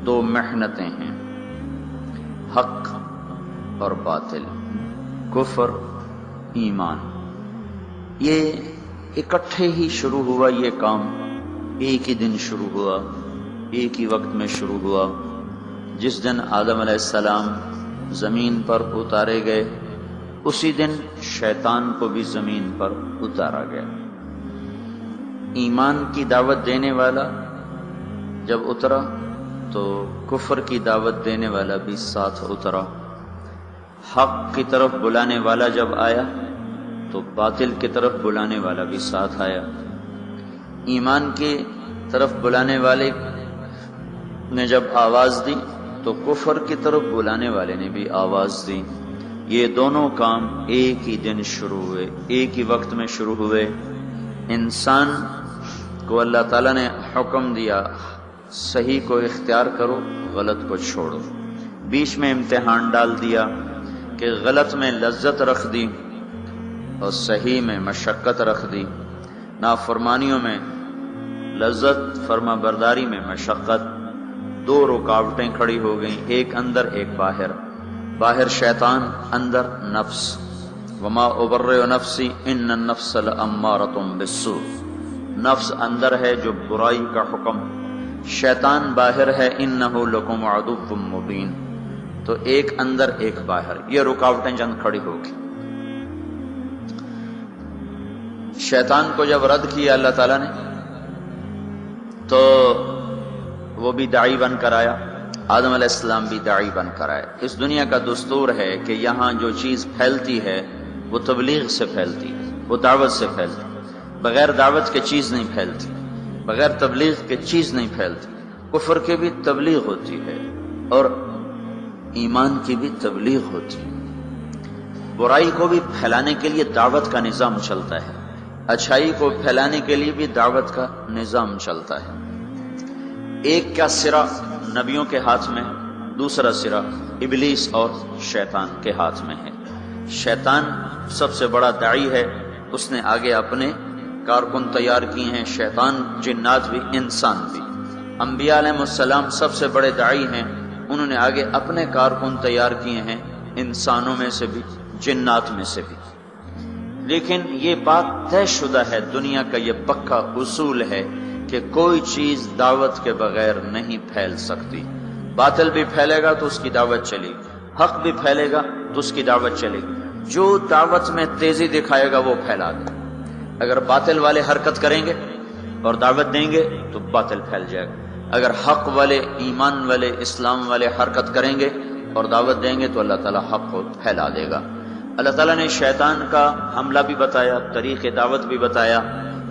دو محنتیں ہیں، حق اور باطل، کفر ایمان۔ یہ اکٹھے ہی شروع ہوا، یہ کام ایک ہی دن شروع ہوا، ایک ہی وقت میں شروع ہوا۔ جس دن آدم علیہ السلام زمین پر اتارے گئے، اسی دن شیطان کو بھی زمین پر اتارا گیا۔ ایمان کی دعوت دینے والا جب اترا تو کفر کی دعوت دینے والا بھی ساتھ اترا۔ حق کی طرف بلانے والا جب آیا تو باطل کی طرف بلانے والا بھی ساتھ آیا۔ ایمان کی طرف بلانے والے نے جب آواز دی تو کفر کی طرف بلانے والے نے بھی آواز دی۔ یہ دونوں کام ایک ہی دن شروع ہوئے، ایک ہی وقت میں شروع ہوئے۔ انسان کو اللہ تعالیٰ نے حکم دیا صحیح کو اختیار کرو، غلط کو چھوڑو۔ بیچ میں امتحان ڈال دیا کہ غلط میں لذت رکھ دی اور صحیح میں مشقت رکھ دی۔ نافرمانیوں میں لذت، فرما برداری میں مشقت۔ دو رکاوٹیں کھڑی ہو گئیں، ایک اندر ایک باہر۔ باہر شیطان، اندر نفس۔ وما ابرئ نفسی ان النفس لامارۃ بالسوء۔ نفس اندر ہے جو برائی کا حکم، شیطان باہر ہے انہ لکم عدو مبین۔ تو ایک اندر ایک باہر، یہ رکاوٹیں چند کھڑی ہو گئی۔ شیطان کو جب رد کیا اللہ تعالیٰ نے تو وہ بھی داعی بن کر آیا، آدم علیہ السلام بھی داعی بن کر آئے۔ اس دنیا کا دستور ہے کہ یہاں جو چیز پھیلتی ہے وہ تبلیغ سے پھیلتی ہے، وہ دعوت سے پھیلتی ہے۔ بغیر دعوت کے چیز نہیں پھیلتی، بغیر تبلیغ کے چیز نہیں پھیلتی۔ کفر کی بھی تبلیغ ہوتی ہے اور ایمان کی بھی تبلیغ ہوتی ہے۔ برائی کو بھی پھیلانے کے لیے دعوت کا نظام چلتا ہے، اچھائی کو پھیلانے کے لیے بھی دعوت کا نظام چلتا ہے۔ ایک کا سرا نبیوں کے ہاتھ میں، دوسرا سرا ابلیس اور شیطان کے ہاتھ میں ہے۔ شیطان سب سے بڑا داعی ہے، اس نے آگے اپنے کارکن تیار کیے ہیں، شیطان، جنات بھی، انسان بھی۔ انبیاء علیہ السلام سب سے بڑے داعی ہیں، انہوں نے آگے اپنے کارکن تیار کیے ہیں، انسانوں میں سے بھی، جنات میں سے بھی۔ لیکن یہ بات طے شدہ ہے، دنیا کا یہ پکا اصول ہے کہ کوئی چیز دعوت کے بغیر نہیں پھیل سکتی۔ باطل بھی پھیلے گا تو اس کی دعوت چلے گی، حق بھی پھیلے گا تو اس کی دعوت چلے گی۔ جو دعوت میں تیزی دکھائے گا وہ پھیلا دے۔ اگر باطل والے حرکت کریں گے اور دعوت دیں گے تو باطل پھیل جائے گا، اگر حق والے، ایمان والے، اسلام والے حرکت کریں گے اور دعوت دیں گے تو اللہ تعالیٰ حق کو پھیلا دے گا۔ اللہ تعالیٰ نے شیطان کا حملہ بھی بتایا، طریق دعوت بھی بتایا،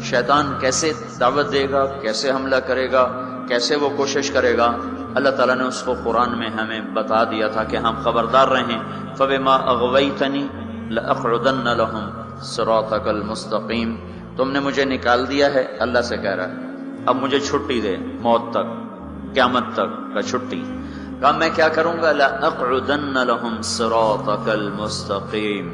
شیطان کیسے دعوت دے گا، کیسے حملہ کرے گا، کیسے وہ کوشش کرے گا۔ اللہ تعالیٰ نے اس کو قرآن میں ہمیں بتا دیا تھا کہ ہم خبردار رہیں۔ فَبِمَا أَغْوَيْتَنِي لَأَقْعُدَنَّ لَهُمْ صِرَاطَكَ الْمُسْتَقِيمَ۔ تم نے مجھے نکال دیا ہے، اللہ سے کہہ رہا ہے، اب مجھے چھٹی دے، موت تک، قیامت تک کا چھٹی۔ کہا میں کیا کروں گا؟ لَأَقْعُدَنَّ لَهُمْ صِرَاطَكَ الْمُسْتَقِيمَ۔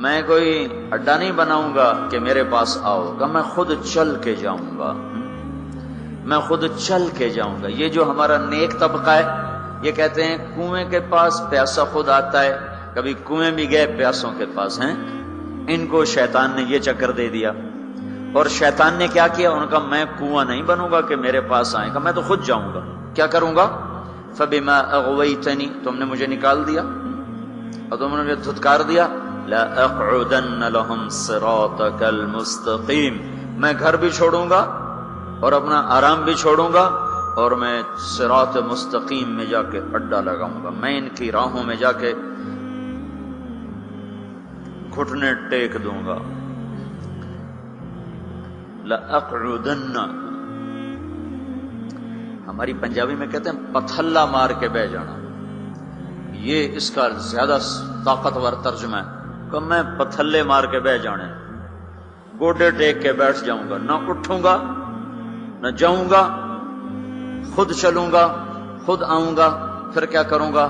میں کوئی اڈا نہیں بناؤں گا کہ میرے پاس آؤ، کہ میں خود چل کے جاؤں گا، میں خود چل کے جاؤں گا۔ یہ جو ہمارا نیک طبقہ ہے یہ کہتے ہیں کنویں کے پاس پیاسا خود آتا ہے، کبھی کنویں بھی گئے پیاسوں کے پاس ہیں۔ ان کو شیطان نے یہ چکر دے دیا، اور شیطان نے کیا کیا؟ ان کا میں کنواں نہیں بنوں گا کہ میرے پاس آئیں گا، میں تو خود جاؤں گا۔ کیا کروں گا؟ فَبِمَا أَغْوَيْتَنِي، تم نے مجھے نکال دیا اور تم نے مجھے دھتکار دیا، لَأَقْعُدَنَّ لَهُمْ صِرَاطَكَ الْمُسْتَقِيمَ، میں گھر بھی چھوڑوں گا اور اپنا آرام بھی چھوڑوں گا اور میں صراط مستقیم میں جا کے اڈا لگاؤں گا، میں ان کی راہوں میں جا کے گھٹنے ٹیک دوں گا۔ لَأَقْعُدَنَّ، ہماری پنجابی میں کہتے ہیں پتھلا مار کے بہ جانا، یہ اس کا زیادہ طاقتور ترجمہ ہے کہ میں پتھلے مار کے بہ جانے، گوڈے ٹیک کے بیٹھ جاؤں گا، نہ اٹھوں گا نہ جاؤں گا، خود چلوں گا، خود آؤں گا۔ پھر کیا کروں گا؟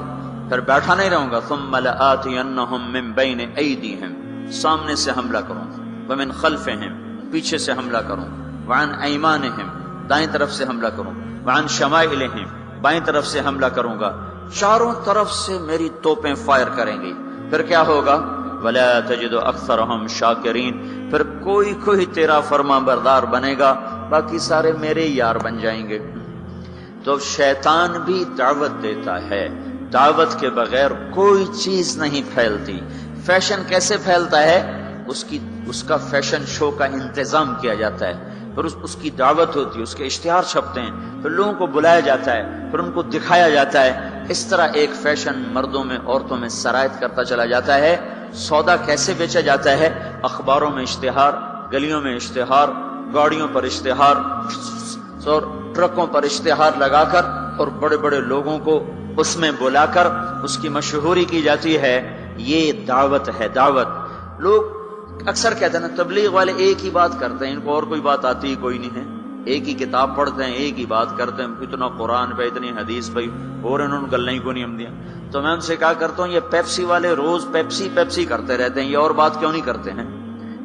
پھر بیٹھا نہیں رہوں گا۔ ثم لآتینہم من بین ایدیہم، سامنے سے حملہ کروں، ومن خلفہم، پیچھے سے حملہ کروں، وعن ایمانہم، دائیں طرف سے حملہ کروں، وعن شمائلہم، بائیں طرف سے حملہ کروں گا، چاروں طرف سے میری توپیں فائر کریں گی، پھر کیا ہوگا؟ وَلَا تَجِدُ أَكْثَرَهُمْ شَاكِرِينَ، پھر کوئی تیرا فرما بردار بنے گا، باقی سارے میرے یار بن جائیں گے۔ تو شیطان بھی دعوت دیتا ہے، دعوت کے بغیر کوئی چیز نہیں پھیلتی۔ فیشن کیسے پھیلتا ہے؟ اس کا فیشن شو کا انتظام کیا جاتا ہے، پھر اس کی دعوت ہوتی ہے، اس کے اشتہار چھپتے ہیں، پھر لوگوں کو بلایا جاتا ہے، پھر ان کو دکھایا جاتا ہے۔ اس طرح ایک فیشن مردوں میں عورتوں میں سرایت کرتا چلا جاتا ہے۔ سودا کیسے بیچا جاتا ہے؟ اخباروں میں اشتہار، گلیوں میں اشتہار، گاڑیوں پر اشتہار اور ٹرکوں پر اشتہار لگا کر اور بڑے بڑے لوگوں کو اس میں بلا کر اس کی مشہوری کی جاتی ہے۔ یہ دعوت ہے، دعوت۔ لوگ اکثر کہتے ہیں نا تبلیغ والے ایک ہی بات کرتے ہیں، ان کو اور کوئی بات آتی ہی کوئی نہیں ہے، ایک ہی کتاب پڑھتے ہیں، ایک ہی بات کرتے ہیں، اتنا قرآن پہ اتنی حدیث پہ اور انہوں نے گلیں کو نہیں ہم دیا۔ تو میں ان سے کہا کرتا ہوں یہ پیپسی والے روز پیپسی پیپسی کرتے رہتے ہیں، یہ اور بات کیوں نہیں کرتے ہیں؟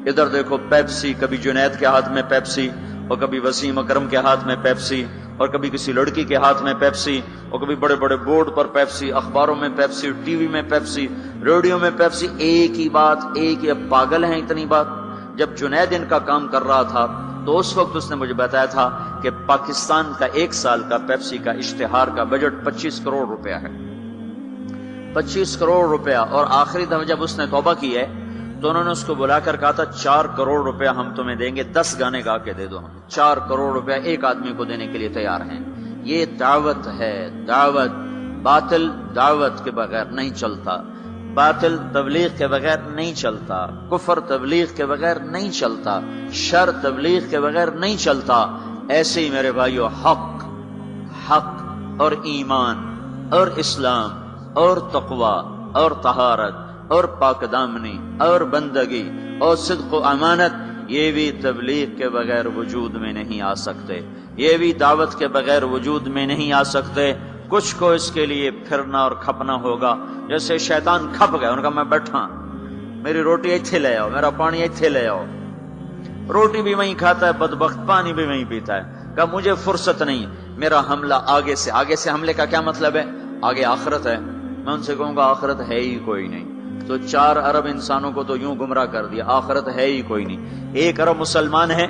ادھر دیکھو پیپسی، کبھی جنید کے ہاتھ میں پیپسی اور کبھی وسیم اکرم کے ہاتھ میں پیپسی اور کبھی کسی لڑکی کے ہاتھ میں پیپسی اور کبھی بڑے بڑے بورڈ پر پیپسی، اخباروں میں پیپسی، ٹی وی میں پیپسی، ریڈیو میں پیپسی، ایک ہی بات، ایک ہی۔ اب پاگل ہیں اتنی بات۔ جب جنید ان کا کام کر رہا تھا تو اس وقت اس نے مجھے بتایا تھا کہ پاکستان کا ایک سال کا پیپسی کا اشتہار کا بجٹ 25 کروڑ روپیہ ہے، 25 کروڑ روپیہ۔ اور آخری دفعہ جب اس نے توبہ کی ہے تو انہوں نے اس کو بلا کر کہا تھا 4 کروڑ روپیہ ہم تمہیں دیں گے، 10 گانے گا کے دے دو، ہم 4 کروڑ روپیہ ایک آدمی کو دینے کے لیے تیار ہیں۔ یہ دعوت ہے، دعوت۔ باطل دعوت کے بغیر نہیں چلتا، باطل تبلیغ کے بغیر نہیں چلتا، کفر تبلیغ کے بغیر نہیں چلتا، شر تبلیغ کے بغیر نہیں چلتا۔ ایسے ہی میرے بھائیو حق اور ایمان اور اسلام اور تقوی اور طہارت اور پاک دامنی اور بندگی اور صدق و امانت، یہ بھی تبلیغ کے بغیر وجود میں نہیں آ سکتے، یہ بھی دعوت کے بغیر وجود میں نہیں آ سکتے۔ کچھ کو اس کے لیے پھرنا اور کھپنا ہوگا۔ جیسے شیطان کھپ گئے، ان کا میں بیٹھا، میری روٹی ایتھے لے آؤ، میرا پانی ایتھے لے آؤ۔ روٹی بھی وہیں کھاتا ہے بدبخت، پانی بھی وہیں پیتا ہے۔ کہا مجھے فرصت نہیں، میرا حملہ آگے سے۔ آگے سے حملے کا کیا مطلب ہے؟ آگے آخرت ہے۔ میں ان سے کہوں گا آخرت ہے ہی کوئی نہیں، تو 4 ارب انسانوں کو تو یوں گمراہ کر دیا، آخرت ہے ہی کوئی نہیں۔ 1 ارب مسلمان ہیں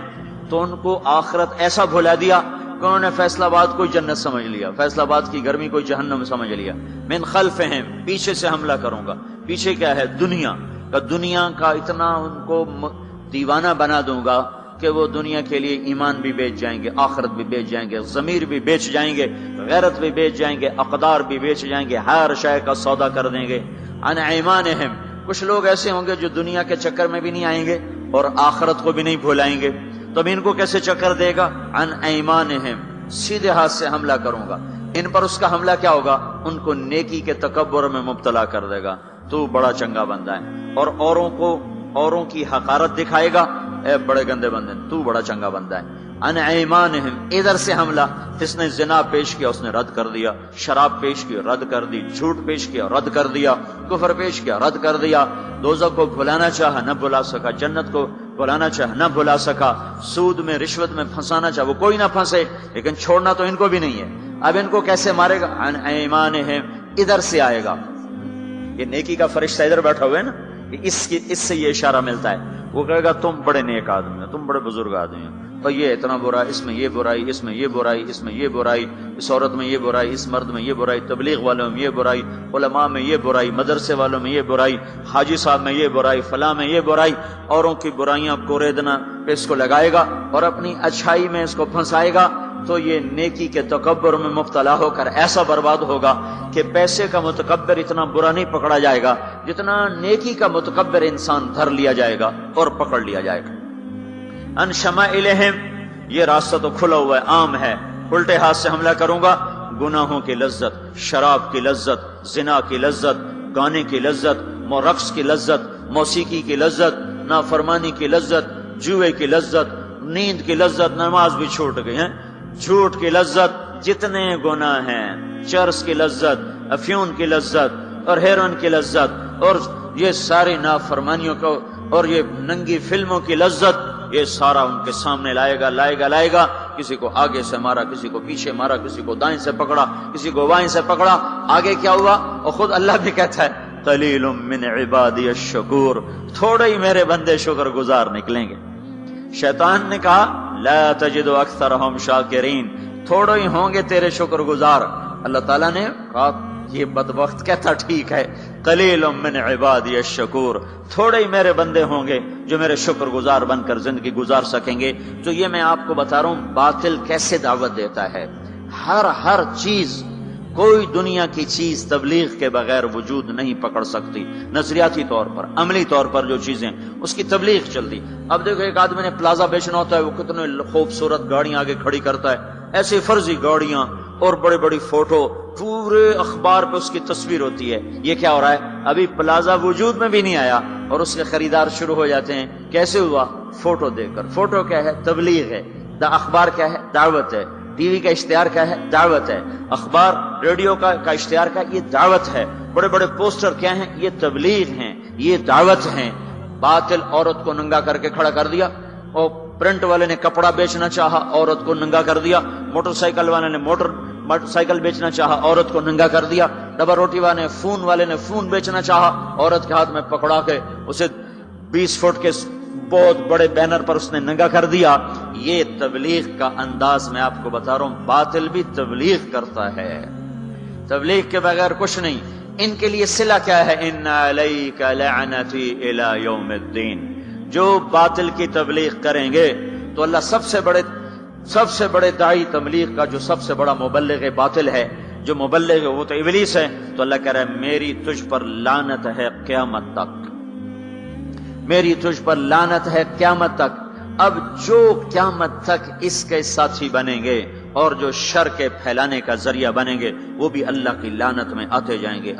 تو ان کو آخرت ایسا بھلا دیا کہ انہوں نے فیصل آباد کو جنت سمجھ لیا، فیصل آباد کی گرمی کو جہنم سمجھ لیا۔ من خلفہم، پیچھے سے حملہ کروں گا۔ پیچھے کیا ہے؟ دنیا کا اتنا ان کو دیوانہ بنا دوں گا کہ وہ دنیا کے لیے ایمان بھی بیچ جائیں گے، آخرت بھی بیچ جائیں گے، ضمیر بھی بیچ جائیں گے، غیرت بھی بیچ جائیں گے، اقدار بھی بیچ جائیں گے، ہر شے کا سودا کر دیں گے۔ عن ایمانہم، کچھ لوگ ایسے ہوں گے جو دنیا کے چکر میں بھی نہیں آئیں گے اور آخرت کو بھی نہیں بھولائیں گے، تو اب ان کو کیسے چکر دے گا؟ عن ایمانہم، سیدھے ہاتھ سے حملہ کروں گا ان پر۔ اس کا حملہ کیا ہوگا؟ ان کو نیکی کے تکبر میں مبتلا کر دے گا، تو بڑا چنگا بندہ ہے، اور اوروں کی حقارت دکھائے گا، اے بڑے گندے بندے، تو بڑا چنگا بندہ ہے۔ عن ایمانہم، ادھر سے حملہ، جس نے زنا پیش کیا اس نے رد کر دیا، شراب پیش کی رد کر دی، جھوٹ پیش کیا رد کر دیا، کفر پیش کیا رد کر دیا، دوزخ کو بھلانا چاہا نہ بھلا سکا، جنت کو بھلانا چاہا نہ بھلا سکا، سود میں رشوت میں پھنسانا چاہا وہ کوئی نہ پھنسے، لیکن چھوڑنا تو ان کو بھی نہیں ہے۔ اب ان کو کیسے مارے گا؟ عن ایمانہم، ادھر سے آئے گا۔ یہ نیکی کا فرشتہ ادھر بیٹھا ہوا ہے نا، اس سے یہ اشارہ ملتا ہے۔ وہ کہے گا تم بڑے نیک آدمی ہو، تم بڑے بزرگ آدمی ہو، اور یہ اتنا برا، اس میں یہ برائی، اس میں یہ برائی، اس میں یہ برائی، اس عورت میں یہ برائی، اس مرد میں یہ برائی، تبلیغ والوں میں یہ برائی، علماء میں یہ برائی، مدرسے والوں میں یہ برائی، حاجی صاحب میں یہ برائی، فلاں میں یہ برائی۔ اوروں کی برائیاں کوریدنا پہ اس کو لگائے گا اور اپنی اچھائی میں اس کو پھنسائے گا، تو یہ نیکی کے تکبر میں مبتلا ہو کر ایسا برباد ہوگا کہ پیسے کا متکبر اتنا برا نہیں پکڑا جائے گا جتنا نیکی کا متکبر انسان دھر لیا جائے گا اور پکڑ لیا جائے گا۔ ان شمائلہم، یہ راستہ تو کھلا ہوا ہے، عام ہے۔ الٹے ہاتھ سے حملہ کروں گا، گناہوں کی لذت، شراب کی لذت، زنا کی لذت، گانے کی لذت، رقص کی لذت، موسیقی کی لذت، نافرمانی کی لذت، جوئے کی لذت، نیند کی لذت، نماز بھی چھوٹ گئی ہیں، جھوٹ کی لذت، جتنے گناہ ہیں، چرس کی لذت، افیون کی لذت اور ہیروئن کی لذت اور یہ ساری نافرمانیوں کو اور یہ ننگی فلموں کی لذت، یہ سارا ان کے سامنے لائے گا کسی کو آگے سے مارا، کسی کو پیچھے مارا، کسی کو دائیں سے پکڑا، کسی کو بائیں سے پکڑا، آگے کیا ہوا؟ اور خود اللہ بھی کہتا ہے قلیل من عبادی الشکور، تھوڑے ہی میرے بندے شکر گزار نکلیں گے۔ شیطان نے کہا لا تجد اکثرهم شاکرین، تھوڑے ہی ہوں گے تیرے شکر گزار۔ اللہ تعالیٰ نے کہا یہ بدبخت کہتا ٹھیک ہے، قلیل من عبادی الشکور، تھوڑے ہی میرے بندے ہوں گے جو میرے شکر گزار بن کر زندگی گزار سکیں گے۔ تو یہ میں آپ کو بتا رہا ہوں باطل کیسے دعوت دیتا ہے۔ ہر چیز، کوئی دنیا کی چیز تبلیغ کے بغیر وجود نہیں پکڑ سکتی۔ نظریاتی طور پر، عملی طور پر جو چیزیں اس کی تبلیغ چلتی۔ اب دیکھو ایک آدمی نے پلازا بیچنا ہوتا ہے، وہ کتنے خوبصورت گاڑیاں آگے کھڑی کرتا ہے، ایسی فرضی گاڑیاں اور بڑی بڑی فوٹو، پورے اخبار پہ اس کی تصویر ہوتی ہے۔ یہ کیا ہو رہا ہے؟ ابھی پلازا وجود میں بھی نہیں آیا اور اس کے خریدار شروع ہو جاتے ہیں۔ کیسے ہوا؟ فوٹو دیکھ کر۔ فوٹو کیا ہے؟ تبلیغ ہے۔ اخبار کیا ہے؟ دعوت ہے۔ ٹی وی کا اشتہار کیا ہے؟ دعوت ہے۔ اخبار، ریڈیو کا اشتہار کا یہ دعوت ہے۔ بڑے بڑے پوسٹر کیا ہیں؟ یہ تبلیغ ہیں، یہ دعوت ہیں۔ باطل عورت کو ننگا کر کے کھڑا کر دیا، اور پرنٹ والے نے کپڑا بیچنا چاہا، عورت کو ننگا کر دیا۔ موٹر سائیکل والے نے موٹر سائیکل بیچنا چاہا، عورت کو ننگا کر دیا۔ ڈبا روٹی والے نے فون بیچنا چاہا، عورت کے ہاتھ میں پکڑا کے اسے 20 فٹ کے بہت بڑے بینر پر اس نے ننگا کر دیا۔ یہ تبلیغ کا انداز میں آپ کو بتا رہا ہوں۔ باطل بھی تبلیغ کرتا ہے، تبلیغ کے بغیر کچھ نہیں۔ ان کے لیے صلہ کیا ہے؟ ان علیک لعنتی الی یوم الدین۔ جو باطل کی تبلیغ کریں گے تو اللہ سب سے بڑے داعی تبلیغ کا جو سب سے بڑا مبلغ باطل ہے، جو مبلغ ہے وہ تو ابلیس ہے، تو اللہ کہہ رہا ہے میری تجھ پر لعنت ہے قیامت تک، میری تجھ پر لعنت ہے قیامت تک۔ اب جو قیامت تک اس کے ساتھی بنیں گے اور جو شر کے پھیلانے کا ذریعہ بنیں گے وہ بھی اللہ کی لعنت میں آتے جائیں گے۔